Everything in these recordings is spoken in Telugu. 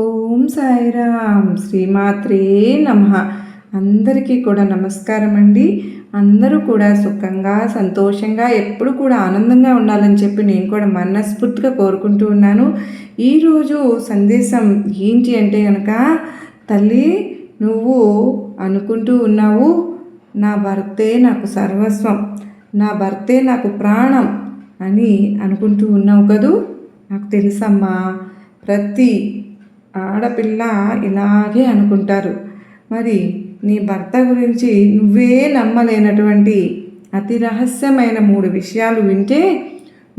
ఓం సాయిరామ్ శ్రీమాత్రే నమః. అందరికీ కూడా నమస్కారం అండి. అందరూ కూడా సుఖంగా సంతోషంగా ఎప్పుడు కూడా ఆనందంగా ఉండాలని చెప్పి నేను కూడా మనస్ఫూర్తిగా కోరుకుంటూ ఉన్నాను. ఈరోజు సందేశం ఏంటి అంటే కనుక, తల్లి నువ్వు అనుకుంటూ ఉన్నావు నా భర్తే నాకు సర్వస్వం, నా భర్తే నాకు ప్రాణం అని అనుకుంటూ ఉన్నావు కదూ. నాకు తెలుసమ్మా, ప్రతి ఆడపిల్ల ఇలాగే అనుకుంటారు. మరి నీ భర్త గురించి నువ్వే నమ్మలేనటువంటి అతి రహస్యమైన 3 విషయాలు వింటే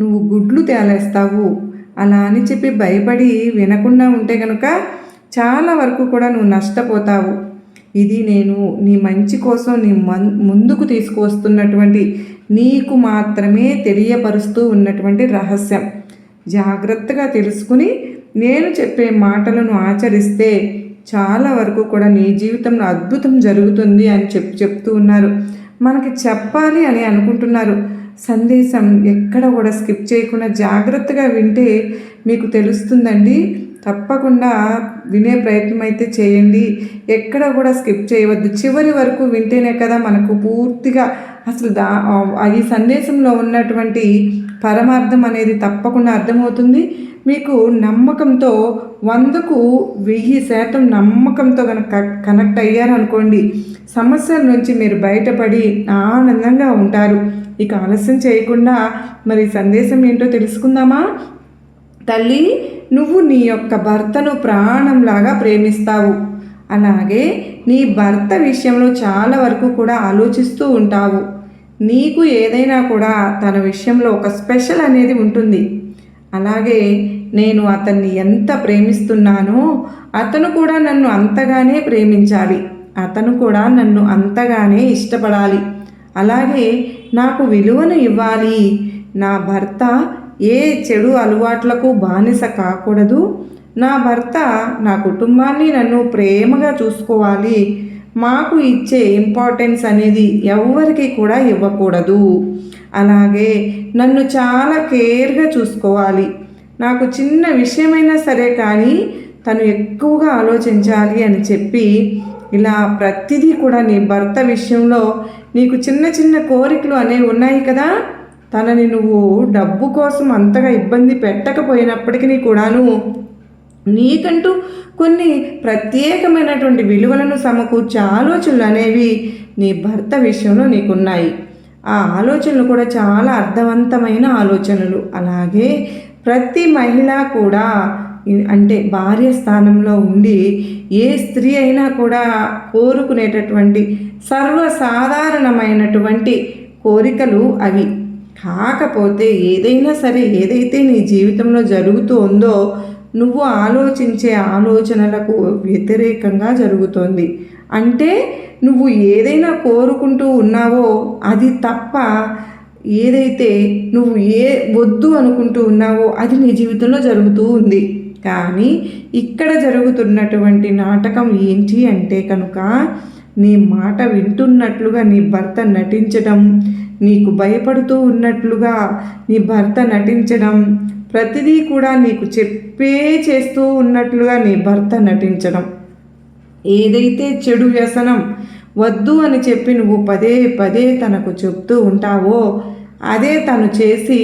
నువ్వు గుడ్లు తేలేస్తావు. అలా అని చెప్పి భయపడి వినకుండా ఉంటే కనుక చాలా వరకు కూడా నువ్వు నష్టపోతావు. ఇది నేను నీ మంచి కోసం నీ ముందుకు తీసుకువస్తున్నటువంటి, నీకు మాత్రమే తెలియపరుస్తూ ఉన్నటువంటి రహస్యం. జాగ్రత్తగా తెలుసుకుని నేను చెప్పే మాటలను ఆచరిస్తే చాలా వరకు కూడా నీ జీవితంలో అద్భుతం జరుగుతుంది అని చెప్తూ ఉన్నారు. మనకి చెప్పాలి అని అనుకుంటున్నారు. సందేశం ఎక్కడ కూడా స్కిప్ చేయకుండా జాగ్రత్తగా వింటే మీకు తెలుస్తుందండి. తప్పకుండా వినే ప్రయత్నం అయితే చేయండి. ఎక్కడ కూడా స్కిప్ చేయవద్దు. చివరి వరకు వింటేనే కదా మనకు పూర్తిగా అసలు ఈ సందేశంలో ఉన్నటువంటి పరమార్థం అనేది తప్పకుండా అర్థమవుతుంది. మీకు నమ్మకంతో 100కు 1000% నమ్మకంతో కనుక కనెక్ట్ అయ్యారనుకోండి, సమస్యల నుంచి మీరు బయటపడి ఆనందంగా ఉంటారు. ఇక ఆలస్యం చేయకుండా మరి సందేశం ఏంటో తెలుసుకుందామా? తల్లి, నువ్వు నీ యొక్క భర్తను ప్రాణంలాగా ప్రేమిస్తావు. అలాగే నీ భర్త విషయంలో చాలా వరకు కూడా ఆలోచిస్తూ ఉంటావు. నీకు ఏదైనా కూడా తన విషయంలో ఒక స్పెషల్ అనేది ఉంటుంది. అలాగే నేను అతన్ని ఎంత ప్రేమిస్తున్నానో అతను కూడా నన్ను అంతగానే ప్రేమించాలి, అతను కూడా నన్ను అంతగానే ఇష్టపడాలి, అలాగే నాకు విలువను ఇవ్వాలి. నా భర్త ఏ చెడు అలవాట్లకు బానిస కాకూడదు. నా భర్త నా కుటుంబాన్ని నన్ను ప్రేమగా చూసుకోవాలి. మాకు ఇచ్చే ఇంపార్టెన్స్ అనేది ఎవరికి కూడా ఇవ్వకూడదు. అలాగే నన్ను చాలా కేర్గా చూసుకోవాలి. నాకు చిన్న విషయమైనా సరే కానీ తను ఎక్కువగా ఆలోచించాలి అని చెప్పి ఇలా ప్రతిదీ కూడా నీ భర్త విషయంలో నీకు చిన్న చిన్న కోరికలు అనేవి ఉన్నాయి కదా. తనని నువ్వు డబ్బు కోసం అంతగా ఇబ్బంది పెట్టకపోయినప్పటికీ కూడాను నీకంటూ కొన్ని ప్రత్యేకమైనటువంటి విలువలను సమకూర్చే ఆలోచనలు అనేవి నీ భర్త విషయంలో నీకున్నాయి. ఆ ఆలోచనలు కూడా చాలా అర్థవంతమైన ఆలోచనలు. అలాగే ప్రతి మహిళ కూడా అంటే భార్య స్థానంలో ఉండి ఏ స్త్రీ అయినా కూడా కోరుకునేటటువంటి సర్వసాధారణమైనటువంటి కోరికలు అవి. కాకపోతే ఏదైనా సరే, ఏదైతే నీ జీవితంలో జరుగుతూ ఉందో నువ్వు ఆలోచించే ఆలోచనలకు వ్యతిరేకంగా జరుగుతోంది. అంటే నువ్వు ఏదైనా కోరుకుంటూ ఉన్నావో అది తప్ప, ఏదైతే నువ్వు వద్దు అనుకుంటూ ఉన్నావో అది నీ జీవితంలో జరుగుతూ ఉంది. కానీ ఇక్కడ జరుగుతున్నటువంటి నాటకం ఏంటి అంటే కనుక, నీ మాట వింటున్నట్లుగా నీ భర్త నటించడం, నీకు భయపడుతూ ఉన్నట్లుగా నీ భర్త నటించడం, ప్రతిదీ కూడా నీకు చెప్పే చేస్తూ ఉన్నట్లుగా నీ భర్త నటించడం. ఏదైతే చెడు వ్యసనం వద్దు అని చెప్పి నువ్వు పదే పదే తనకు చెప్తూ ఉంటావో అదే తను చేసి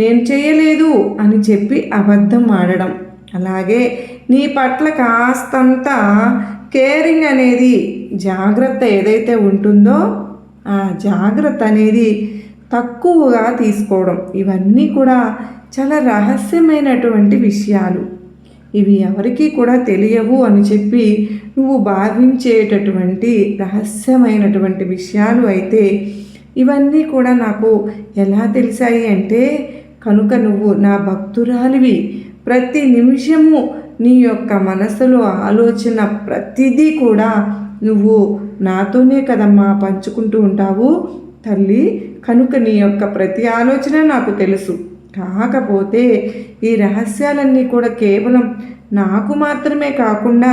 నేను చేయలేదు అని చెప్పి అబద్ధం ఆడడం. అలాగే నీ పట్ల కాస్తంత కేరింగ్ అనేది, జాగ్రత్త ఏదైతే ఉంటుందో ఆ జాగ్రత్త అనేది తక్కువగా తీసుకోవడం. ఇవన్నీ కూడా చాలా రహస్యమైనటువంటి విషయాలు. ఇవి ఎవరికీ కూడా తెలియవు అని చెప్పి నువ్వు భావించేటటువంటి రహస్యమైనటువంటి విషయాలు అయితే ఇవన్నీ కూడా నాకు ఎలా తెలిసాయి అంటే కనుక నువ్వు నా భక్తురాలివి. ప్రతి నిమిషము నీ యొక్క మనసులో ఆలోచన ప్రతిదీ కూడా నువ్వు నాతోనే కదమ్మా పంచుకుంటూ ఉంటావు తల్లి. కనుక నీ యొక్క ప్రతి ఆలోచన నాకు తెలుసు. కాకపోతే ఈ రహస్యాలన్నీ కూడా కేవలం నాకు మాత్రమే కాకుండా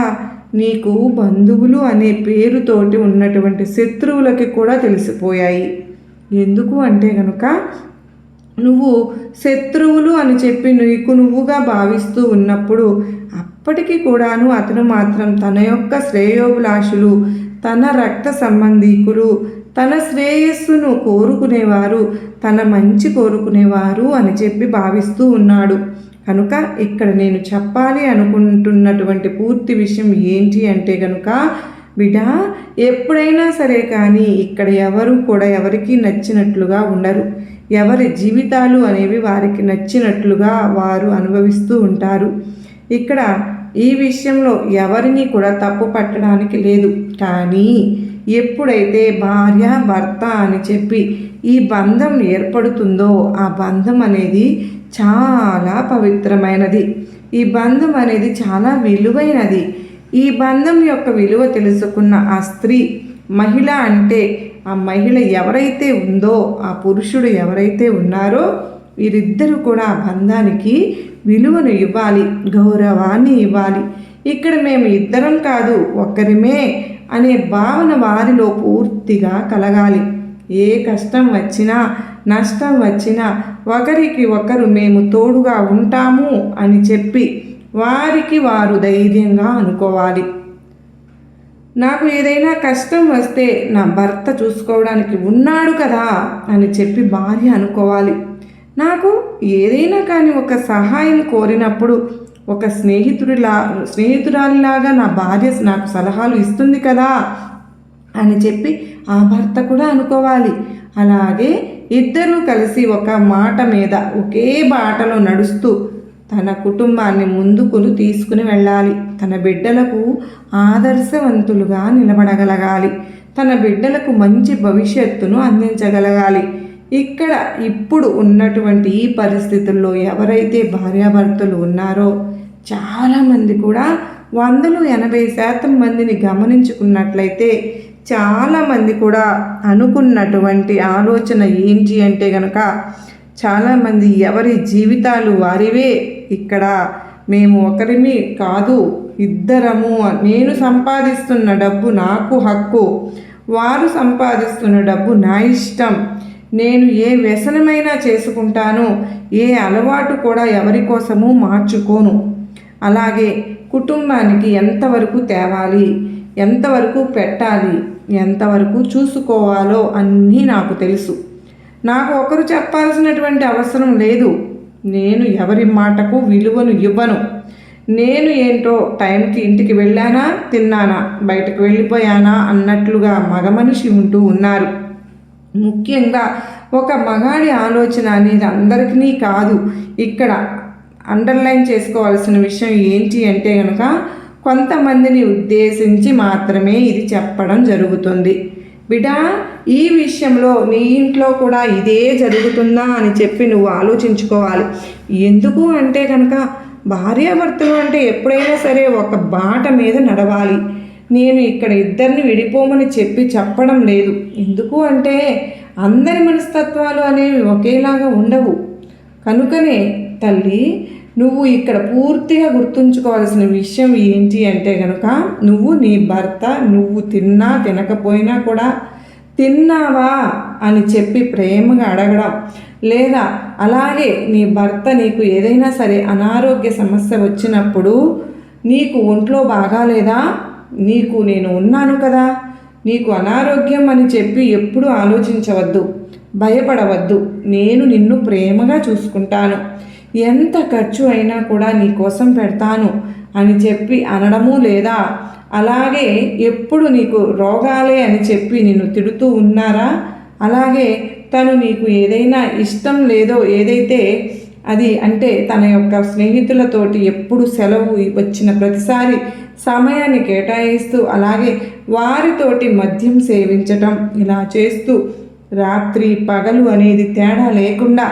నీకు బంధువులు అనే పేరుతోటి ఉన్నటువంటి శత్రువులకి కూడా తెలిసిపోయాయి. ఎందుకు అంటే కనుక నువ్వు శత్రువులు అని చెప్పి నీకు నువ్వుగా భావిస్తూ ఉన్నప్పుడు అప్పటికీ కూడాను అతను మాత్రం తన యొక్క శ్రేయోభిలాషులు, తన రక్త సంబంధీకులు, తన శ్రేయస్సును కోరుకునేవారు, తన మంచి కోరుకునేవారు అని చెప్పి భావిస్తూ ఉన్నాడు. కనుక ఇక్కడ నేను చెప్పాలి అనుకుంటున్నటువంటి పూర్తి విషయం ఏంటి అంటే కనుక, బిడ్డ, ఎప్పుడైనా సరే కానీ ఇక్కడ ఎవరు కూడా ఎవరికి నచ్చినట్లుగా ఉండరు. ఎవరి జీవితాలు అనేవి వారికి నచ్చినట్లుగా వారు అనుభవిస్తూ ఉంటారు. ఇక్కడ ఈ విషయంలో ఎవరిని కూడా తప్పు పట్టడానికి లేదు. కానీ ఎప్పుడైతే భార్య భర్త అని చెప్పి ఈ బంధం ఏర్పడుతుందో ఆ బంధం అనేది చాలా పవిత్రమైనది. ఈ బంధం అనేది చాలా విలువైనది. ఈ బంధం యొక్క విలువ తెలుసుకున్న ఆ స్త్రీ, మహిళ అంటే ఆ మహిళ ఎవరైతే ఉందో, ఆ పురుషుడు ఎవరైతే ఉన్నారో, వీరిద్దరూ కూడా ఆ బంధానికి విలువను ఇవ్వాలి, గౌరవాన్ని ఇవ్వాలి. ఇక్కడ మేము ఇద్దరం కాదు ఒక్కరిమే అనే భావన వారిలో పూర్తిగా కలగాలి. ఏ కష్టం వచ్చినా నష్టం వచ్చినా ఒకరికి ఒకరు మేము తోడుగా ఉంటాము అని చెప్పి వారికి వారు ధైర్యంగా అనుకోవాలి. నాకు ఏదైనా కష్టం వస్తే నా భర్త చూసుకోవడానికి ఉన్నాడు కదా అని చెప్పి భార్య అనుకోవాలి. నాకు ఏదైనా కానీ ఒక సహాయం కోరినప్పుడు ఒక స్నేహితురాలిలాగా నా భార్య నాకు సలహాలు ఇస్తుంది కదా అని చెప్పి ఆ భర్త కూడా అనుకోవాలి. అలాగే ఇద్దరూ కలిసి ఒక మాట మీద ఒకే బాటలో నడుస్తూ తన కుటుంబాన్ని ముందుకు తీసుకుని వెళ్ళాలి. తన బిడ్డలకు ఆదర్శవంతులుగా నిలబడగలగాలి. తన బిడ్డలకు మంచి భవిష్యత్తును అందించగలగాలి. ఇక్కడ ఇప్పుడు ఉన్నటువంటి ఈ పరిస్థితుల్లో ఎవరైతే భార్యాభర్తలు ఉన్నారో చాలామంది కూడా 80% మందిని గమనించుకున్నట్లయితే చాలామంది కూడా అనుకున్నటువంటి ఆలోచన ఏంటి అంటే కనుక, చాలామంది ఎవరి జీవితాలు వారివే. ఇక్కడ మేము ఒకరిమి కాదు, ఇద్దరము. నేను సంపాదిస్తున్న డబ్బు నాకు హక్కు, వారు సంపాదిస్తున్న డబ్బు నా ఇష్టం. నేను ఏ వ్యసనమైనా చేసుకుంటాను, ఏ అలవాటు కూడా ఎవరి కోసము మార్చుకోను. అలాగే కుటుంబానికి ఎంతవరకు తేవాలి, ఎంతవరకు పెట్టాలి, ఎంతవరకు చూసుకోవాలో అన్నీ నాకు తెలుసు. నాకు ఒకరు చెప్పాల్సినటువంటి అవసరం లేదు. నేను ఎవరి మాటకు విలువను ఇవ్వను. నేను ఏంటో టైంకి ఇంటికి వెళ్ళానా, తిన్నానా, బయటకు వెళ్ళిపోయానా అన్నట్లుగా మగ మనిషి ఉంటూ ఉన్నారు. ముఖ్యంగా ఒక మగాడి ఆలోచన అనేది అందరికీ కాదు. ఇక్కడ అండర్లైన్ చేసుకోవాల్సిన విషయం ఏంటి అంటే కనుక, కొంతమందిని ఉద్దేశించి మాత్రమే ఇది చెప్పడం జరుగుతుంది. బిడ్డా, ఈ విషయంలో నీ ఇంట్లో కూడా ఇదే జరుగుతుందా అని చెప్పి నువ్వు ఆలోచించుకోవాలి. ఎందుకు అంటే కనుక, భార్యాభర్తలు అంటే ఎప్పుడైనా సరే ఒక బాట మీద నడవాలి. నేను ఇక్కడ ఇద్దరిని విడిపోమని చెప్పడం లేదు. ఎందుకు అంటే అందరి మనస్తత్వాలు అనేవి ఒకేలాగా ఉండవు. కనుకనే తల్లి, నువ్వు ఇక్కడ పూర్తిగా గుర్తుంచుకోవాల్సిన విషయం ఏంటి అంటే కనుక, నువ్వు నీ భర్త నువ్వు తిన్నా తినకపోయినా కూడా తిన్నావా అని చెప్పి ప్రేమగా అడగడం, లేదా అలాగే నీ భర్త నీకు ఏదైనా సరే అనారోగ్య సమస్య వచ్చినప్పుడు, నీకు ఒంట్లో బాగాలేదా, నీకు నేను ఉన్నాను కదా, నీకు అనారోగ్యం అని చెప్పి ఎప్పుడు ఆలోచించవద్దు, భయపడవద్దు. నేను నిన్ను ప్రేమగా చూసుకుంటాను, ఎంత ఖర్చు అయినా కూడా నీ కోసం పెడతాను అని చెప్పి అనడము, లేదా అలాగే ఎప్పుడు నీకు రోగాలే అని చెప్పి నిన్ను తిడుతూ ఉన్నారా, అలాగే తను నీకు ఏదైనా ఇష్టం లేదో ఏదైతే అది అంటే తన యొక్క స్నేహితులతోటి ఎప్పుడు సెలవు వచ్చిన ప్రతిసారి సమయాన్ని కేటాయిస్తూ, అలాగే వారితోటి మద్యం సేవించటం, ఇలా చేస్తూ రాత్రి పగలు అనేది తేడా లేకుండా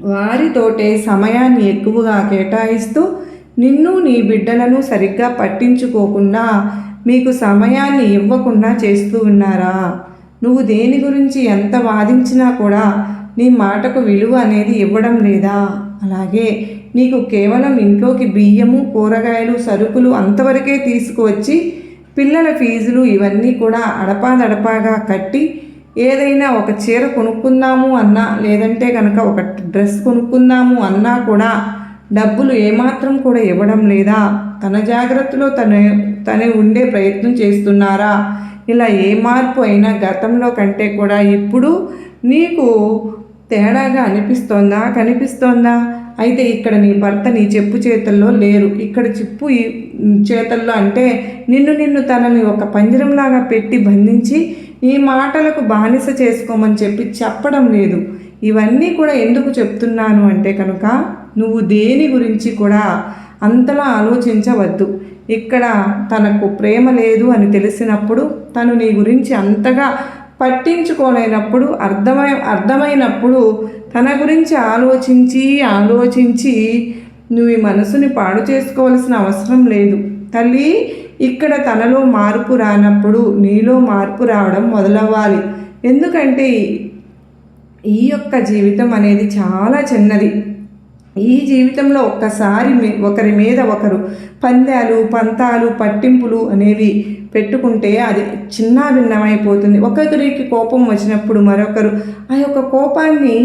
వారితోటే సమయాన్ని ఎక్కువగా కేటాయిస్తూ నిన్ను నీ బిడ్డలను సరిగ్గా పట్టించుకోకుండా మీకు సమయాన్ని ఇవ్వకుండా చేస్తూ ఉన్నారా? నువ్వు దేని గురించి ఎంత వాదించినా కూడా నీ మాటకు విలువ అనేది ఇవ్వడం లేదా? అలాగే నీకు కేవలం ఇంట్లోకి బియ్యము, కూరగాయలు, సరుకులు అంతవరకే తీసుకువచ్చి పిల్లల ఫీజులు ఇవన్నీ కూడా అడపాదడపాగా కట్టి ఏదైనా ఒక చీర కొనుక్కుందాము అన్నా, లేదంటే కనుక ఒక డ్రెస్ కొనుక్కుందాము అన్నా కూడా డబ్బులు ఏమాత్రం కూడా ఇవ్వడం లేదా? తన జాగ్రత్తలో తనే ఉండే ప్రయత్నం చేస్తున్నారా? ఇలా ఏ మార్పు అయినా గతంలో కంటే కూడా ఇప్పుడు నీకు తేడాగా కనిపిస్తోందా? అయితే ఇక్కడ నీ భర్త నీ చెప్పు చేతుల్లో లేరు. ఇక్కడ చెప్పు చేతల్లో అంటే నిన్ను తనని ఒక పంజరంలాగా పెట్టి బంధించి ఈ మాటలకు బానిస చేసుకోమని చెప్పడం లేదు. ఇవన్నీ కూడా ఎందుకు చెప్తున్నాను అంటే కనుక నువ్వు దేని గురించి కూడా అంతలా ఆలోచించవద్దు. ఇక్కడ తనకు ప్రేమ లేదు అని తెలిసినప్పుడు, తను నీ గురించి అంతగా పట్టించుకోలేనప్పుడు, అర్థమైనప్పుడు తన గురించి ఆలోచించి నువ్వు ఈ మనసుని పాడు చేసుకోవాల్సిన అవసరం లేదు తల్లి. ఇక్కడ తనలో మార్పు రానప్పుడు నీలో మార్పు రావడం మొదలవ్వాలి. ఎందుకంటే ఈ యొక్క జీవితం అనేది చాలా చిన్నది. ఈ జీవితంలో ఒక్కసారి ఒకరి మీద ఒకరు పంతాలు పట్టింపులు అనేవి పెట్టుకుంటే అది చిన్న భిన్నమైపోతుంది. ఒకరికి కోపం వచ్చినప్పుడు మరొకరు ఆ యొక్క కోపాన్ని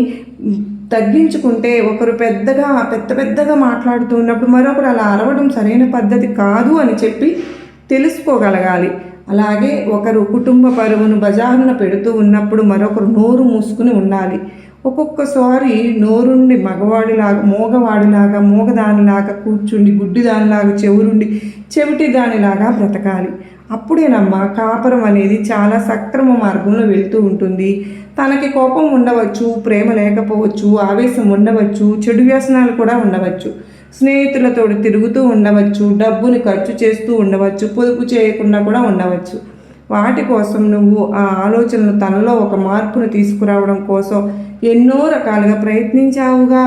తగ్గించుకుంటే, ఒకరు పెద్దగా మాట్లాడుతూ ఉన్నప్పుడు మరొకరు అలా అరవడం సరైన పద్ధతి కాదు అని చెప్పి తెలుసుకోగలగాలి. అలాగే ఒకరు కుటుంబ పరువును బజారున పెడుతూ ఉన్నప్పుడు మరొకరు నోరు మూసుకుని ఉండాలి. ఒక్కొక్కసారి నోరుండి మోగవాడిలాగా మూగదానిలాగా కూర్చుండి, గుడ్డిదానిలాగా చెవిటి దానిలాగా బ్రతకాలి. అప్పుడేనమ్మా కాపురం అనేది చాలా సక్రమ మార్గంలో వెళ్తూ ఉంటుంది. తనకి కోపం ఉండవచ్చు, ప్రేమ లేకపోవచ్చు, ఆవేశం ఉండవచ్చు, చెడు వ్యసనాలు కూడా ఉండవచ్చు, స్నేహితులతో తిరుగుతూ ఉండవచ్చు, డబ్బుని ఖర్చు చేస్తూ ఉండవచ్చు, పొదుపు చేయకుండా కూడా ఉండవచ్చు. వాటి కోసం నువ్వు ఆ ఆలోచనలు తనలో ఒక మార్పును తీసుకురావడం కోసం ఎన్నో రకాలుగా ప్రయత్నించావుగా.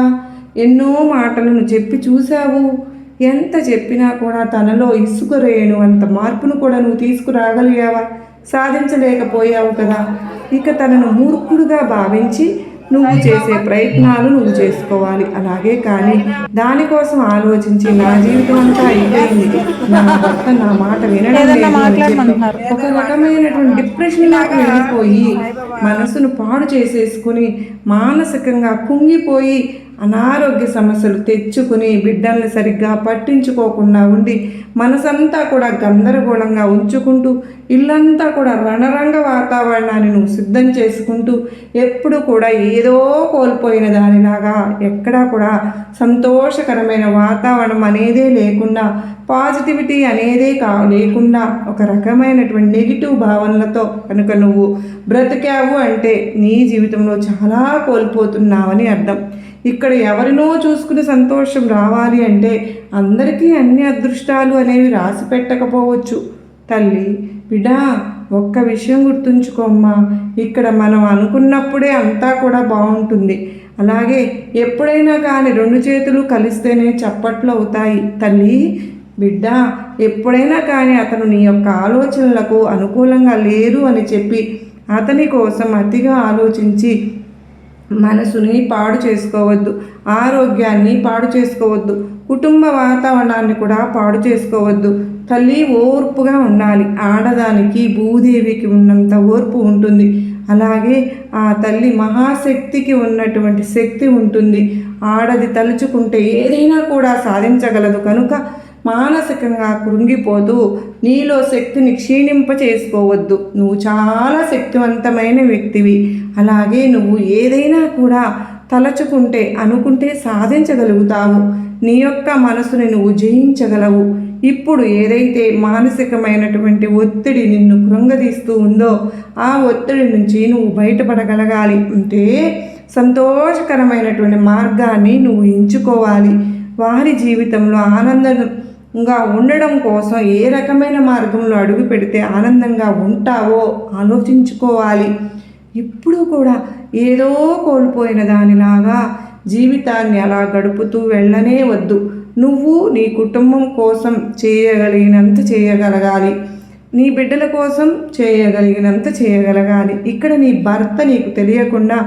ఎన్నో మాటలను చెప్పి చూశావు. ఎంత చెప్పినా కూడా తనలో ఇసుక రేణు అంత మార్పును కూడా నువ్వు తీసుకురాగలిగావా? సాధించలేకపోయావు కదా. ఇక తనను మూర్ఖుడుగా భావించి నువ్వు చేసే ప్రయత్నాలు నువ్వు చేసుకోవాలి. అలాగే కానీ దానికోసం ఆలోచించి నా జీవితం అంతా అయిపోయింది, నా భర్త నా మాట వినడం లేదు, ఒక రకమైనటువంటి డిప్రెషన్లోకి వెళ్ళిపోయి మనసును పాడు చేసేసుకుని మానసికంగా కుంగిపోయి అనారోగ్య సమస్యలు తెచ్చుకుని బిడ్డల్ని సరిగ్గా పట్టించుకోకుండా ఉండి మనసంతా కూడా గందరగోళంగా ఉంచుకుంటూ ఇల్లంతా కూడా రణరంగ వాతావరణాన్ని నువ్వు సిద్ధం చేసుకుంటూ ఎప్పుడు కూడా ఏదో కోల్పోయిన దానిలాగా ఎక్కడా కూడా సంతోషకరమైన వాతావరణం అనేదే లేకుండా, పాజిటివిటీ అనేదే లేకుండా ఒక రకమైనటువంటి నెగిటివ్ భావనలతో కనుక నువ్వు బ్రతికావు అంటే నీ జీవితంలో చాలా కోల్పోతున్నావని అర్థం. ఇక్కడ ఎవరినో చూసుకుని సంతోషం రావాలి అంటే అందరికీ అన్ని అదృష్టాలు అనేవి రాసి పెట్టకపోవచ్చు. తల్లి బిడ్డా, ఒక్క విషయం గుర్తుంచుకోమ్మా, ఇక్కడ మనం అనుకున్నప్పుడే అంతా కూడా బాగుంటుంది. అలాగే ఎప్పుడైనా కానీ రెండు చేతులు కలిస్తేనే చప్పట్లు అవుతాయి. తల్లి బిడ్డ, ఎప్పుడైనా కానీ అతను నీ యొక్క ఆలోచనలకు అనుకూలంగా లేరు అని చెప్పి అతని కోసం అతిగా ఆలోచించి మనసుని పాడు చేసుకోవద్దు, ఆరోగ్యాన్ని పాడు చేసుకోవద్దు, కుటుంబ వాతావరణాన్ని కూడా పాడు చేసుకోవద్దు. తల్లి ఓర్పుగా ఉండాలి. ఆడదానికి భూదేవికి ఉన్నంత ఓర్పు ఉంటుంది. అలాగే ఆ తల్లి మహాశక్తికి ఉన్నటువంటి శక్తి ఉంటుంది. ఆడది తలుచుకుంటే ఏదైనా కూడా సాధించగలదు. కనుక మానసికంగా కృంగిపోతూ నీలో శక్తిని క్షీణింప చేసుకోవద్దు. నువ్వు చాలా శక్తివంతమైన వ్యక్తివి. అలాగే నువ్వు ఏదైనా కూడా తలచుకుంటే అనుకుంటే సాధించగలుగుతావు. నీ యొక్క మనసుని నువ్వు జయించగలవు. ఇప్పుడు ఏదైతే మానసికమైనటువంటి ఒత్తిడి నిన్ను కృంగదీస్తూ ఉందో ఆ ఒత్తిడి నుంచి నువ్వు బయటపడగలగాలి అంటే సంతోషకరమైనటువంటి మార్గాన్ని నువ్వు ఎంచుకోవాలి. వారి జీవితంలో ఆనందంగా ఉండడం కోసం ఏ రకమైన మార్గంలో అడుగు పెడితే ఆనందంగా ఉంటావో ఆలోచించుకోవాలి. ఇప్పుడు కూడా ఏదో కోల్పోయిన దానిలాగా జీవితాన్ని అలా గడుపుతూ వెళ్ళనే వద్దు. నువ్వు నీ కుటుంబం కోసం చేయగలిగినంత చేయగలగాలి. నీ బిడ్డల కోసం చేయగలిగినంత చేయగలగాలి. ఇక్కడ నీ భర్త నీకు తెలియకుండా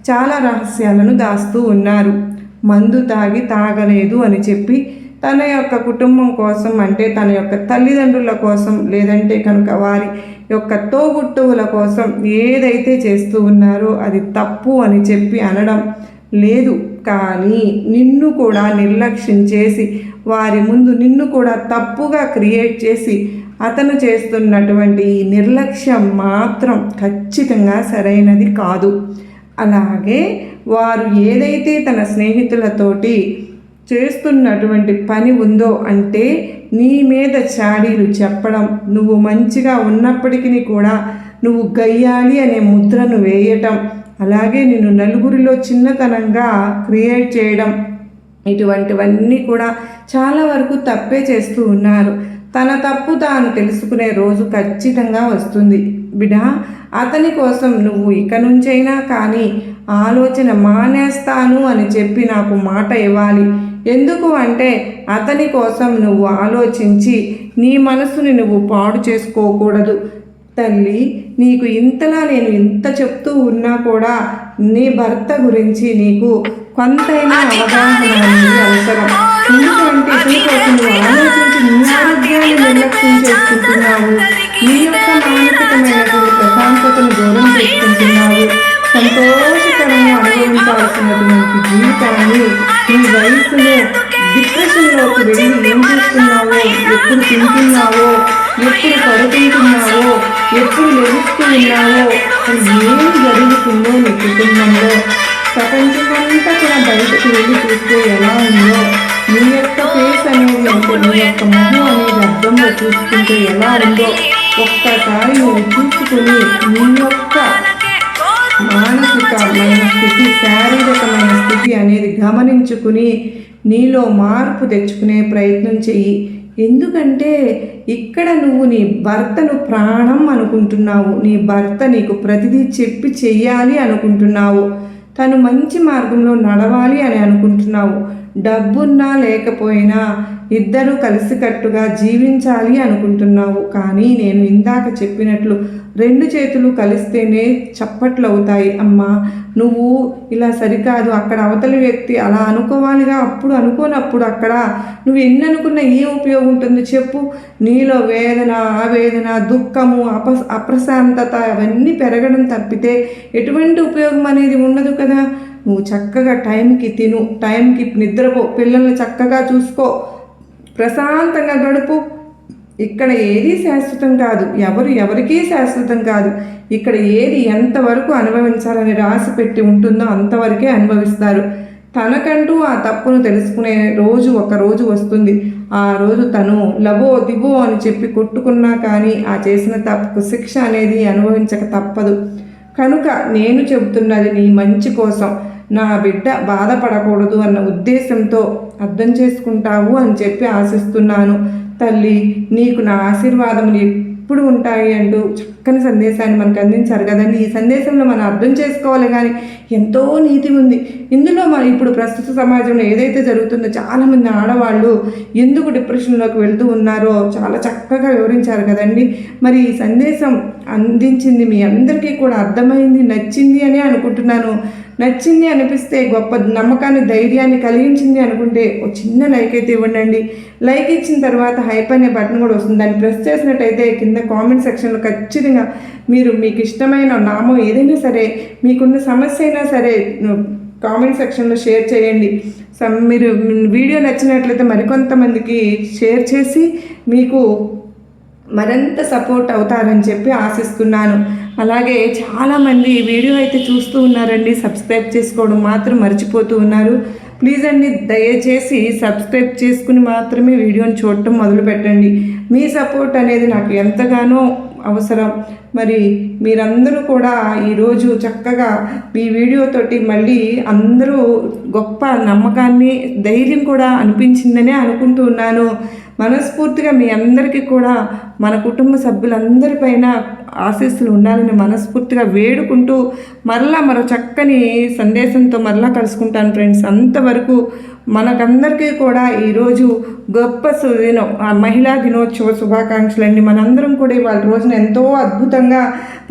చాలా రహస్యాలను దాస్తూ ఉన్నారు. మందు తాగలేదు అని చెప్పి తన యొక్క కుటుంబం కోసం అంటే తన యొక్క తల్లిదండ్రుల కోసం లేదంటే కనుక వారి యొక్క తోబుట్టువుల కోసం ఏదైతే చేస్తూ ఉన్నారో అది తప్పు అని చెప్పి అనడం లేదు. కానీ నిన్ను కూడా నిర్లక్ష్యం చేసి వారి ముందు నిన్ను కూడా తప్పుగా క్రియేట్ చేసి అతను చేస్తున్నటువంటి ఈ నిర్లక్ష్యం మాత్రం ఖచ్చితంగా సరైనది కాదు. అలాగే వారు ఏదైతే తన స్నేహితులతోటి చేస్తున్నటువంటి పని ఉందో అంటే నీ మీద చాడీలు చెప్పడం, నువ్వు మంచిగా ఉన్నప్పటికీ కూడా నువ్వు గయ్యాలి అనే ముద్రను వేయటం, అలాగే నిన్ను నలుగురిలో చిన్నతనంగా క్రియేట్ చేయడం, ఇటువంటివన్నీ కూడా చాలా వరకు తప్పే చేస్తూ ఉన్నారు. తన తప్పు తాను తెలుసుకునే రోజు ఖచ్చితంగా వస్తుంది బిడ్డ. అతని కోసం నువ్వు ఇక నుంచైనా కానీ ఆలోచన మానేస్తాను అని చెప్పి నాకు మాట ఇవ్వాలి. ఎందుకు అంటే అతని కోసం నువ్వు ఆలోచించి నీ మనసుని నువ్వు పాడు చేసుకోకూడదు. తల్లి, నీకు ఇంతలా నేను ఇంత చెప్తూ ఉన్నా కూడా నీ భర్త గురించి నీకు కొంతైనా అవగాహన అనేది అవసరం. ఎందుకంటే ఇతని కోసం నువ్వు ఆలోచించి నీ ఆరోగ్యాన్ని నిర్లక్ష్యం చేసుకుంటున్నావు, నీ యొక్క మానసికమైనటువంటి ప్రశాంతతను దూరం చేసుకుంటున్నావు. సంతోషకరంగా అనుభవించాల్సినటువంటి జీవితాన్ని ఈ వయసులో డిప్రెషన్లోకి వెళ్ళి ఏం చేస్తున్నావో, ఎప్పుడు తింటున్నావో, ఎప్పుడు పడుకుంటున్నావో, ఎప్పుడు లెగుస్తూ ఉన్నావో, ఏం జరుగుతుందో నీ కుటుంబంలో ప్రపంచమంతా కూడా బయటకు వెళ్ళి చూస్తే ఎలా ఉందో, నీ యొక్క ఫేస్ అనేది అంటే నీ యొక్క మొహం అనేది అర్థంలో చూసుకుంటే ఎలా ఉందో ఒక్కసారి నువ్వు చూసుకుని నీ యొక్క మానసికమైన స్థితి, శారీరకమైన స్థితి అనేది గమనించుకుని నీలో మార్పు తెచ్చుకునే ప్రయత్నం చెయ్యి. ఎందుకంటే ఇక్కడ నువ్వు నీ భర్తను ప్రాణం అనుకుంటున్నావు, నీ భర్త నీకు ప్రతిదీ చెప్పి చెయ్యాలి అనుకుంటున్నావు, తను మంచి మార్గంలో నడవాలి అని అనుకుంటున్నావు, డబ్బున్నా లేకపోయినా ఇద్దరూ కలిసికట్టుగా జీవించాలి అనుకుంటున్నావు. కానీ నేను ఇందాక చెప్పినట్లు రెండు చేతులు కలిస్తేనే చప్పట్లు అవుతాయి. అమ్మా, నువ్వు ఇలా సరికాదు, అక్కడ అవతలి వ్యక్తి అలా అనుకోవాలిగా, అప్పుడు అనుకోనప్పుడు అక్కడ నువ్వు ఎన్ని అనుకున్నా ఏం ఉపయోగం ఉంటుంది చెప్పు? నీలో వేదన, ఆవేదన, దుఃఖము, అప్రశాంతత అవన్నీ పెరగడం తప్పితే ఎటువంటి ఉపయోగం అనేది ఉండదు కదా. నువ్వు చక్కగా టైంకి తిను, టైంకి నిద్రపో, పిల్లల్ని చక్కగా చూసుకో, ప్రశాంతంగా గడుపు. ఇక్కడ ఏది శాశ్వతం కాదు, ఎవరికీ శాశ్వతం కాదు. ఇక్కడ ఏది ఎంతవరకు అనుభవించాలని రాసి పెట్టి ఉంటుందో అంతవరకే అనుభవిస్తారు. తనకంటూ ఆ తప్పును తెలుసుకునే రోజు ఒక రోజు వస్తుంది. ఆ రోజు తను లబో దిబో అని చెప్పి కొట్టుకున్నా కానీ ఆ చేసిన తప్పుకు శిక్ష అనేది అనుభవించక తప్పదు. కనుక నేను చెబుతున్నది నీ మంచి కోసం, నా బిడ్డ బాధపడకూడదు అన్న ఉద్దేశంతో అర్థం చేసుకుంటావు అని చెప్పి ఆశిస్తున్నాను. తల్లి, నీకు నా ఆశీర్వాదములు ఎప్పుడు ఉంటాయి అంటూ చక్కని సందేశాన్ని మనకు అందించారు కదండి. ఈ సందేశంలో మనం అర్థం చేసుకోవాలి, కానీ ఎంతో నీతి ఉంది ఇందులో. మన ఇప్పుడు ప్రస్తుత సమాజంలో ఏదైతే జరుగుతుందో చాలామంది ఆడవాళ్ళు ఎందుకు డిప్రెషన్లోకి వెళ్తూ ఉన్నారో చాలా చక్కగా వివరించారు కదండి. మరి ఈ సందేశం అందించింది మీ అందరికీ కూడా అర్థమైంది, నచ్చింది అని అనుకుంటున్నాను. నచ్చింది అనిపిస్తే, గొప్ప నమ్మకాన్ని, ధైర్యాన్ని కలిగించింది అనుకుంటే ఒక చిన్న లైక్ అయితే ఇవ్వండి. లైక్ ఇచ్చిన తర్వాత హైప్ అనే బటన్ కూడా వస్తుంది, దాన్ని ప్రెస్ చేసినట్టయితే కింద కామెంట్ సెక్షన్లో ఖచ్చితంగా మీకు ఇష్టమైన నామం ఏదైనా సరే, మీకున్న సమస్య అయినా సరే కామెంట్ సెక్షన్లో షేర్ చేయండి. మీరు వీడియో నచ్చినట్లయితే మరికొంతమందికి షేర్ చేసి మీకు మరింత సపోర్ట్ అవుతారని చెప్పి ఆశిస్తున్నాను. అలాగే చాలామంది వీడియో అయితే చూస్తూ ఉన్నారండి, సబ్స్క్రైబ్ చేసుకోవడం మాత్రం మర్చిపోతూ ఉన్నారు. ప్లీజ్ అండి, దయచేసి సబ్స్క్రైబ్ చేసుకుని మాత్రమే వీడియోని చూడటం మొదలు పెట్టండి. మీ సపోర్ట్ అనేది నాకు ఎంతగానో అవసరం. మరి మీరందరూ కూడా ఈరోజు చక్కగా ఈ వీడియోతోటి మళ్ళీ అందరూ గొప్ప నమ్మకాన్ని, ధైర్యం కూడా అనిపించిందనే అనుకుంటూ ఉన్నాను. మనస్ఫూర్తిగా మీ అందరికీ కూడా మన కుటుంబ సభ్యులందరిపైన ఆశీస్సులు ఉండాలని మనస్ఫూర్తిగా వేడుకుంటూ మరో చక్కని సందేశంతో మరలా కలుసుకుంటాను ఫ్రెండ్స్. అంతవరకు మనకందరికీ కూడా ఈరోజు గొప్ప సుదినం, మహిళా దినోత్సవ శుభాకాంక్షలండి. మనందరం కూడా ఇవాళ రోజున ఎంతో అద్భుతంగా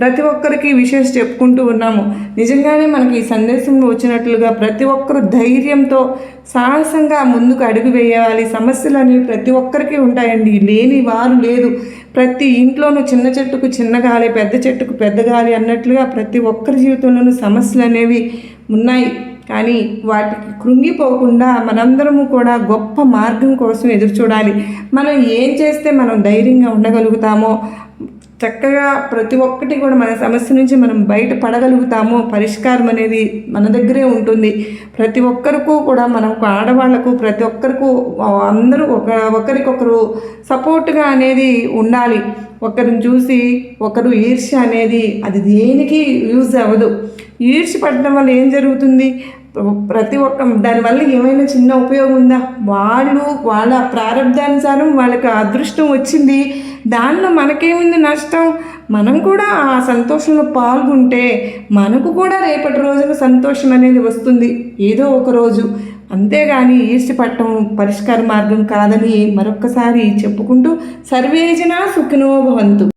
ప్రతి ఒక్కరికి విషెస్ చెప్పుకుంటూ ఉన్నాము. నిజంగానే మనకి ఈ సందేశంలో వచ్చినట్లుగా ప్రతి ఒక్కరు ధైర్యంతో సాహసంగా ముందుకు అడుగు వేయాలి. సమస్యలు అనేవి ప్రతి ఒక్కరికి ఉంటాయండి, లేని వారు లేదు. ప్రతి ఇంట్లోనూ చిన్న చెట్టుకు చిన్న గాలి, పెద్ద చెట్టుకు పెద్ద గాలి అన్నట్లుగా ప్రతి ఒక్కరి జీవితంలోనూ సమస్యలు అనేవి ఉన్నాయి. కానీ వాటికి కృంగిపోకుండా మనందరము కూడా గొప్ప మార్గం కోసం ఎదురు చూడాలి. మనం ఏం చేస్తే మనం ధైర్యంగా ఉండగలుగుతామో, చక్కగా ప్రతి ఒక్కటి కూడా మన సమస్య నుంచి మనం బయటపడగలుగుతామో, పరిష్కారం అనేది మన దగ్గరే ఉంటుంది. ప్రతి ఒక్కరికి కూడా మనకు ఆడవాళ్లకు ప్రతి ఒక్కరికి అందరూ ఒకరికొకరు సపోర్ట్గా అనేది ఉండాలి. ఒకరిని చూసి ఒకరు ఈర్ష్య అనేది అది దేనికి యూజ్ అవ్వదు. ఈర్ష్య పడడం వల్ల ఏం జరుగుతుంది? ప్రతి ఒక్క దానివల్ల ఏమైనా చిన్న ఉపయోగం ఉందా? వాళ్ళ ప్రారంధానుసారం వాళ్ళకి అదృష్టం వచ్చింది, దానిలో మనకేముంది నష్టం? మనం కూడా ఆ సంతోషంలో పాల్గొంటే మనకు కూడా రేపటి రోజున సంతోషం అనేది వస్తుంది ఏదో ఒక రోజు. అంతేగాని ఈర్ష్యపడటం పరిష్కార మార్గం కాదని మరొక్కసారి చెప్పుకుంటూ సర్వేజన సుఖినో భవంతు.